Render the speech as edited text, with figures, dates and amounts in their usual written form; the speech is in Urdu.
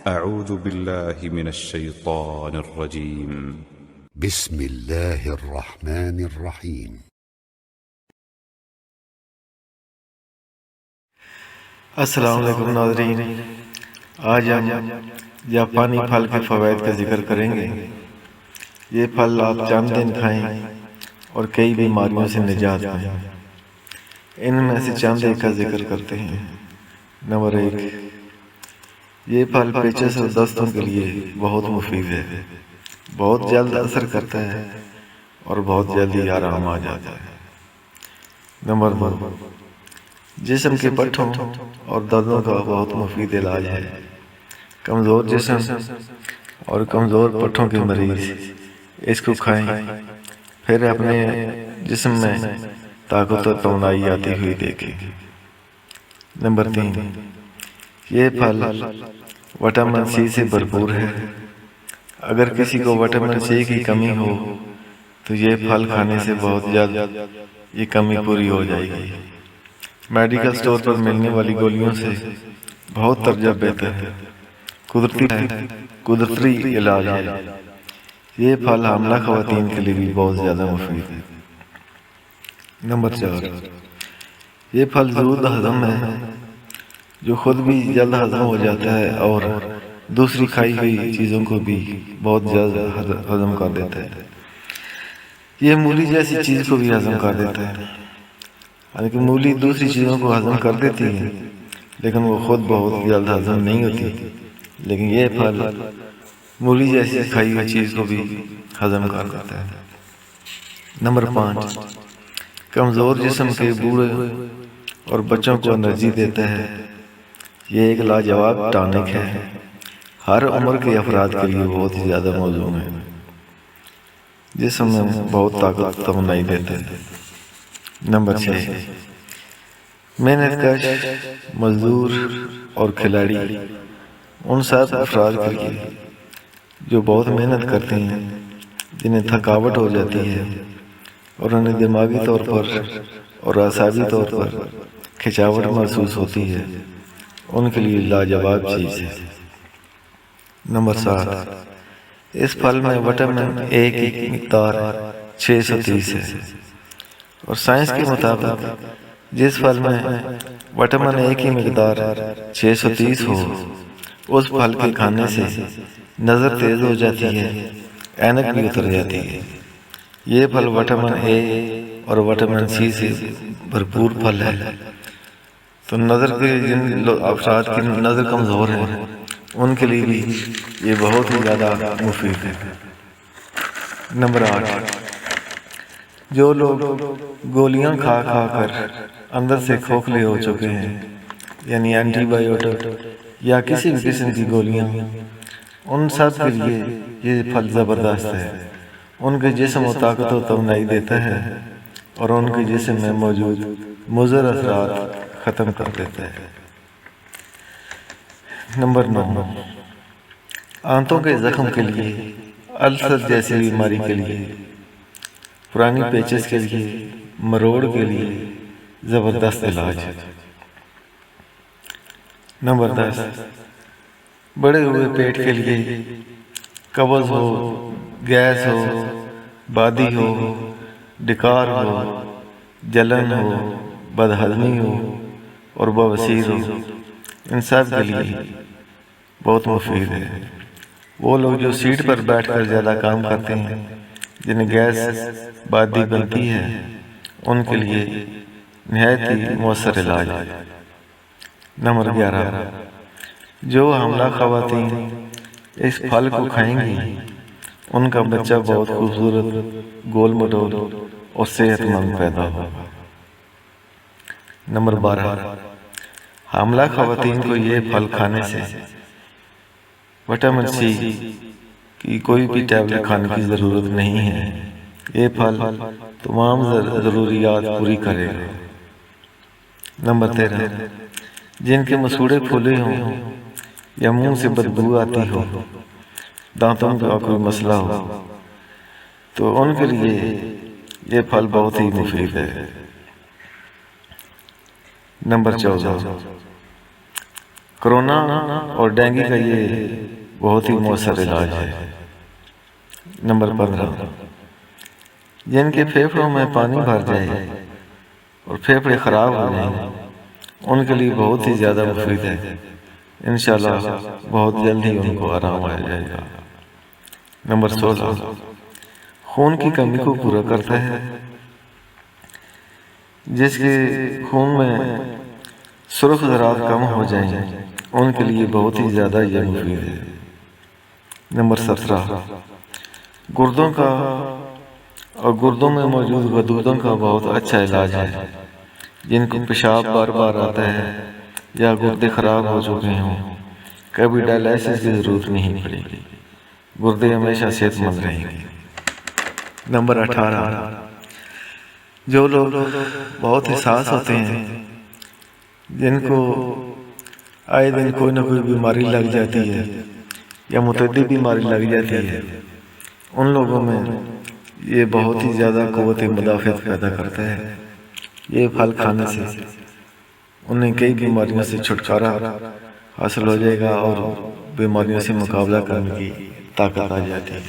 أعوذ بالله من الشيطان الرجيم. بسم الله الرحمن الرحیم. السلام علیکم ناظرین، آج ہم جاپانی پھل کے فوائد کا ذکر کریں گے۔ یہ پھل آپ چند دن کھائیں اور کئی بیماریوں سے نجات پائیں۔ ان میں سے چند ایک کا ذکر کرتے ہیں۔ نمبر 1، یہ پھل پیچس اور دستوں کے لیے بہت مفید ہے، بہت جلد اثر کرتا ہے اور بہت جلدی آرام آ جاتا ہے۔ نمبر 2، جسم کے پٹھوں اور دردوں کا بہت مفید علاج ہے۔ کمزور جسم اور کمزور پٹھوں کے مریض اس کو کھائیں، پھر اپنے جسم میں طاقت اور توانائی آتی ہوئی دیکھیں۔ نمبر 3، یہ پھل وٹامن سی سے بھرپور ہے۔ اگر کسی کو وٹامن سی کی کمی ہو تو یہ پھل کھانے سے بہت جلد یہ کمی پوری ہو جائے گی۔ میڈیکل سٹور پر ملنے والی گولیوں سے بہت درجہ بہتر ہے، قدرتی علاج ہے۔ یہ پھل حاملہ خواتین کے لیے بھی بہت زیادہ مفید ہے۔ نمبر 4، یہ پھل زود ہضم ہے، جو خود بھی جلد ہضم ہو جاتا ہے اور دوسری کھائی ہوئی چیزوں کو بھی بہت جلد ہضم کر دیتا ہے۔ یہ مولی جیسی چیز کو بھی ہضم کر دیتا ہے، حالانکہ مولی دوسری چیزوں کو ہضم کر دیتی ہے لیکن وہ خود بہت جلد ہضم نہیں ہوتی، لیکن یہ پھل مولی جیسی کھائی ہوئی چیز کو بھی ہضم کر دیتا ہے۔ نمبر 5، کمزور جسم کے بوڑھے اور بچوں کو انرجی دیتا ہے۔ یہ ایک لاجواب ٹانک ہے، ہر عمر کے افراد کے لیے بہت ہی زیادہ موزوں ہے، جسم میں بہت طاقت توانائی دیتا ہے۔ نمبر 6، محنت کش مزدور اور کھلاڑی، ان سب افراد کے لیے جو بہت محنت کرتے ہیں، جنہیں تھکاوٹ ہو جاتی ہے اور انہیں دماغی طور پر اور اعصابی طور پر کھچاوٹ محسوس ہوتی ہے، ان کے لیے لاجواب چیز ہے۔ نمبر 7، اس پھل میں وٹامن اے کی مقدار 630 ہے، اور سائنس کے مطابق جس پھل میں وٹامن اے کی مقدار 630 ہو، اس پھل کے کھانے سے نظر تیز ہو جاتی ہے، اینک بھی اتر جاتی ہے۔ یہ پھل وٹامن اے اور وٹامن سی سے بھرپور پھل ہے، تو نظر کے جن افراد کی نظر کمزور ہے ان کے لیے بھی یہ بہت ہی زیادہ مفید ہے۔ نمبر 8، جو لوگ گولیاں کھا کھا کر اندر سے کھوکھلے ہو چکے ہیں، یعنی اینٹی بایوٹک یا کسی بھی قسم کی گولیاں، ان سب کے لیے یہ پھل زبردست ہے۔ ان کے جسم و طاقت و توانائی دیتا ہے اور ان کے جسم میں موجود مضر اثرات ختم کر دیتا ہے۔ نمبر 9، آنتوں کے زخم کے لیے، السر جیسی بیماری کے لیے، پرانی پیچس کے لیے، مروڑ کے لیے زبردست علاج ہے۔ نمبر 10، بڑے ہوئے پیٹ کے لیے، قبض ہو، گیس ہو، بادی ہو، ڈکار ہو، جلن ہو، بدہضمی ہو اور بواسیر ہو، ان سب کے لیے بہت مفید ہے۔ وہ لوگ جو سیٹ پر بیٹھ کر زیادہ کام کرتے ہیں، جنہیں گیس بادی بنتی ہے، ان کے لیے نہایت ہی مؤثر علاج ہے۔ نمبر 11، جو حاملہ خواتین اس پھل کو کھائیں گی، ان کا بچہ بہت خوبصورت، گول مٹول اور صحت مند پیدا ہوگا۔ نمبر 12، حاملہ خواتین کو یہ پھل کھانے سے وٹامن سی کی کوئی بھی ٹیبلٹ کھانے کی ضرورت نہیں ہے۔ یہ پھل تمام ضروریات پوری کرے گا۔ نمبر 13، جن کے مسوڑے پھولے ہوں یا منہ سے بدبو آتی ہو، دانتوں کا کوئی مسئلہ ہو، تو ان کے لیے یہ پھل بہت ہی مفید ہے۔ نمبر 14، کورونا اور ڈینگی کا یہ بہت ہی مؤثر علاج ہے۔ نمبر 15، جن کے پھیپھڑوں میں پانی بھر جائے اور پھیپھڑے خراب ہو جائیں ان کے لیے بہت ہی زیادہ مفید ہے۔ انشاءاللہ بہت جلد ہی ان کو آرام آ جائے گا۔ نمبر 16، خون کی کمی کو پورا کرتا ہے۔ جس کے خون میں سرخ ذرات کم ہو جائیں ان کے لیے بہت ہی زیادہ یہ مفید ہے۔ نمبر 17، گردوں کا اور گردوں میں موجود غدودوں کا بہت اچھا علاج ہے۔ جن کو پیشاب بار بار آتا ہے یا گردے خراب ہو چکے ہوں کبھی ڈائلائسس کی ضرورت نہیں پڑے گی، گردے ہمیشہ صحت مند رہیں گے۔ نمبر 18، جو لوگ بہت حساس ہوتے ہیں، جن کو آئے دن کوئی نہ کوئی بیماری لگ جاتی ہے یا متعدی بیماری لگ جاتی ہے، ان لوگوں میں یہ بہت ہی زیادہ قوت مدافعت پیدا کرتا ہے۔ یہ پھل کھانے سے انہیں کئی بیماریوں سے چھٹکارا حاصل ہو جائے گا اور بیماریوں سے مقابلہ کرنے کی طاقت آ جاتی ہے۔